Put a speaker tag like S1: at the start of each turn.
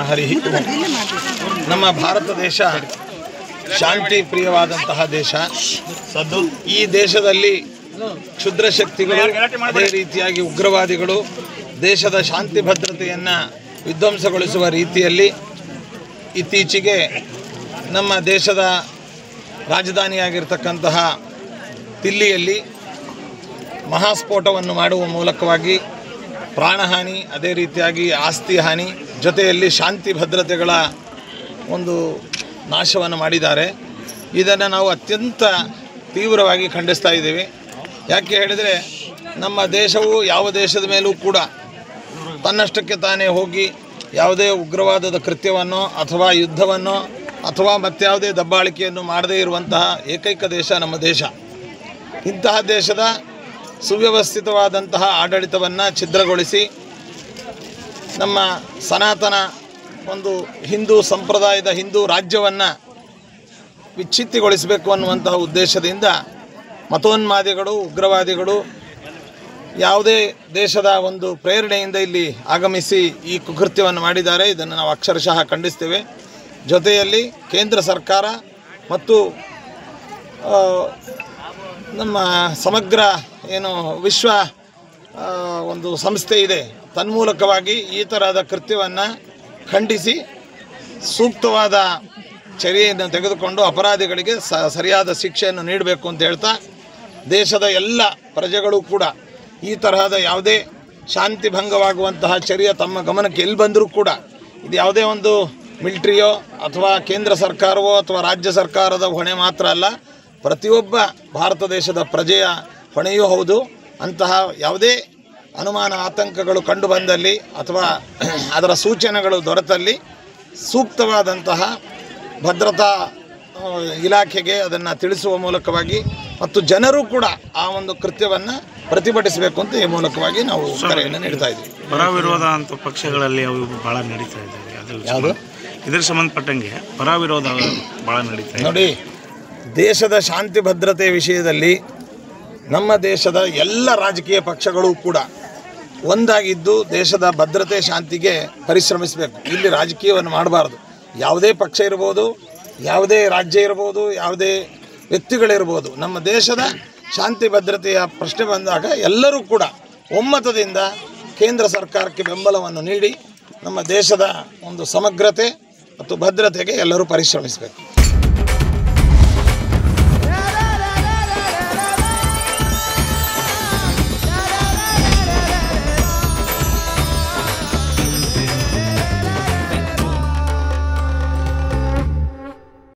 S1: ಹರಿ ಓಂ. ನಮ್ಮ ಭಾರತ ದೇಶ ಶಾಂತಿ ಪ್ರಿಯವಾದಂತಹ ದೇಶ. ಈ ದೇಶದಲ್ಲಿ ಕ್ಷುದ್ರ ಶಕ್ತಿಗಳು ಅದೇ ರೀತಿಯಾಗಿ ಉಗ್ರವಾದಿಗಳು ದೇಶದ ಶಾಂತಿ ಭದ್ರತೆಯನ್ನು ವಿಧ್ವಂಸಗೊಳಿಸುವ ರೀತಿಯಲ್ಲಿ ಇತ್ತೀಚೆಗೆ ನಮ್ಮ ದೇಶದ ರಾಜಧಾನಿಯಾಗಿರ್ತಕ್ಕಂತಹ ದಿಲ್ಲಿಯಲ್ಲಿ ಮಹಾಸ್ಫೋಟವನ್ನು ಮಾಡುವ ಮೂಲಕವಾಗಿ ಪ್ರಾಣಹಾನಿ ಅದೇ ರೀತಿಯಾಗಿ ಆಸ್ತಿ ಹಾನಿ ಜೊತೆಯಲ್ಲಿ ಶಾಂತಿ ಭದ್ರತೆಗಳ ಒಂದು ನಾಶವನ್ನು ಮಾಡಿದ್ದಾರೆ. ಇದನ್ನು ನಾವು ಅತ್ಯಂತ ತೀವ್ರವಾಗಿ ಖಂಡಿಸ್ತಾ ಇದ್ದೇವೆ. ಯಾಕೆ ಹೇಳಿದರೆ ನಮ್ಮ ದೇಶವು ಯಾವ ದೇಶದ ಮೇಲೂ ಕೂಡ ತನ್ನಷ್ಟಕ್ಕೆ ತಾನೇ ಹೋಗಿ ಯಾವುದೇ ಉಗ್ರವಾದದ ಕೃತ್ಯವನ್ನು ಅಥವಾ ಯುದ್ಧವನ್ನು ಅಥವಾ ಮತ್ಯಾವುದೇ ದಬ್ಬಾಳಿಕೆಯನ್ನು ಮಾಡದೇ ಇರುವಂತಹ ಏಕೈಕ ದೇಶ ನಮ್ಮ ದೇಶ. ಇಂತಹ ದೇಶದ ಸುವ್ಯವಸ್ಥಿತವಾದಂತಹ ಆಡಳಿತವನ್ನು ಛಿದ್ರಗೊಳಿಸಿ ನಮ್ಮ ಸನಾತನ ಒಂದು ಹಿಂದೂ ಸಂಪ್ರದಾಯದ ಹಿಂದೂ ರಾಜ್ಯವನ್ನು ವಿಚ್ಛಿತ್ತಿಗೊಳಿಸಬೇಕು ಅನ್ನುವಂತಹ ಉದ್ದೇಶದಿಂದ ಮತೋನ್ಮಾದಿಗಳು ಉಗ್ರವಾದಿಗಳು ಯಾವುದೇ ದೇಶದ ಒಂದು ಪ್ರೇರಣೆಯಿಂದ ಇಲ್ಲಿ ಆಗಮಿಸಿ ಈ ಕುಕೃತ್ಯವನ್ನು ಮಾಡಿದ್ದಾರೆ. ಇದನ್ನು ನಾವು ಅಕ್ಷರಶಃ ಖಂಡಿಸ್ತೇವೆ. ಜೊತೆಯಲ್ಲಿ ಕೇಂದ್ರ ಸರ್ಕಾರ ಮತ್ತು ನಮ್ಮ ಸಮಗ್ರ ಏನು ವಿಶ್ವ ಒಂದು ಸಂಸ್ಥೆ ಇದೆ, ತನ್ಮೂಲಕವಾಗಿ ಈ ಥರದ ಕೃತ್ಯವನ್ನು ಖಂಡಿಸಿ ಸೂಕ್ತವಾದ ಚರ್ಯೆಯನ್ನು ತೆಗೆದುಕೊಂಡು ಅಪರಾಧಿಗಳಿಗೆ ಸರಿಯಾದ ಶಿಕ್ಷೆಯನ್ನು ನೀಡಬೇಕು ಅಂತ ಹೇಳ್ತಾ, ದೇಶದ ಎಲ್ಲ ಪ್ರಜೆಗಳು ಕೂಡ ಈ ತರಹದ ಯಾವುದೇ ಶಾಂತಿ ಭಂಗವಾಗುವಂತಹ ಚರ್ಯೆ ತಮ್ಮ ಗಮನಕ್ಕೆ ಎಲ್ಲಿ ಬಂದರೂ ಕೂಡ ಇದು ಯಾವುದೇ ಒಂದು ಮಿಲಿಟ್ರಿಯೋ ಅಥವಾ ಕೇಂದ್ರ ಸರ್ಕಾರವೋ ಅಥವಾ ರಾಜ್ಯ ಸರ್ಕಾರದ ಹೊಣೆ ಮಾತ್ರ ಅಲ್ಲ, ಪ್ರತಿಯೊಬ್ಬ ಭಾರತ ದೇಶದ ಪ್ರಜೆಯ ಹೊಣೆಯೂ ಹೌದು. ಅಂತಹ ಯಾವುದೇ ಅನುಮಾನ ಆತಂಕಗಳು ಕಂಡು ಬಂದಲ್ಲಿ ಅಥವಾ ಅದರ ಸೂಚನೆಗಳು ದೊರೆತಲ್ಲಿ ಸೂಕ್ತವಾದಂತಹ ಭದ್ರತಾ ಇಲಾಖೆಗೆ ಅದನ್ನು ತಿಳಿಸುವ ಮೂಲಕವಾಗಿ ಮತ್ತು ಜನರು ಕೂಡ ಆ ಒಂದು ಕೃತ್ಯವನ್ನು ಪ್ರತಿಭಟಿಸಬೇಕು ಅಂತ ಈ ಮೂಲಕವಾಗಿ ನಾವು ಕರೆಯನ್ನು ನೀಡ್ತಾ ಇದ್ದೀವಿ.
S2: ಪರ ವಿರೋಧ ಅಂತ ಪಕ್ಷಗಳಲ್ಲಿ ಅವು ಭಾಳ ನಡೀತಾ ಇದ್ದಾವೆ. ಅದು ಯಾವುದು ಇದರ ಸಂಬಂಧಪಟ್ಟಂಗೆ ಪರ ವಿರೋಧ ಭಾಳ ನಡೀತಾ ಇದೆ.
S1: ನೋಡಿ, ದೇಶದ ಶಾಂತಿ ಭದ್ರತೆ ವಿಷಯದಲ್ಲಿ ನಮ್ಮ ದೇಶದ ಎಲ್ಲ ರಾಜಕೀಯ ಪಕ್ಷಗಳು ಕೂಡ ಒಂದಾಗಿದ್ದು ದೇಶದ ಭದ್ರತೆ ಶಾಂತಿಗೆ ಪರಿಶ್ರಮಿಸಬೇಕು. ಇಲ್ಲಿ ರಾಜಕೀಯವನ್ನು ಮಾಡಬಾರ್ದು. ಯಾವುದೇ ಪಕ್ಷ ಇರ್ಬೋದು, ಯಾವುದೇ ರಾಜ್ಯ ಇರ್ಬೋದು, ಯಾವುದೇ ವ್ಯಕ್ತಿಗಳಿರ್ಬೋದು, ನಮ್ಮ ದೇಶದ ಶಾಂತಿ ಭದ್ರತೆಯ ಪ್ರಶ್ನೆ ಬಂದಾಗ ಎಲ್ಲರೂ ಕೂಡ ಒಮ್ಮತದಿಂದ ಕೇಂದ್ರ ಸರ್ಕಾರಕ್ಕೆ ಬೆಂಬಲವನ್ನು ನೀಡಿ ನಮ್ಮ ದೇಶದ ಒಂದು ಸಮಗ್ರತೆ ಮತ್ತು ಭದ್ರತೆಗೆ ಎಲ್ಲರೂ ಪರಿಶ್ರಮಿಸಬೇಕು.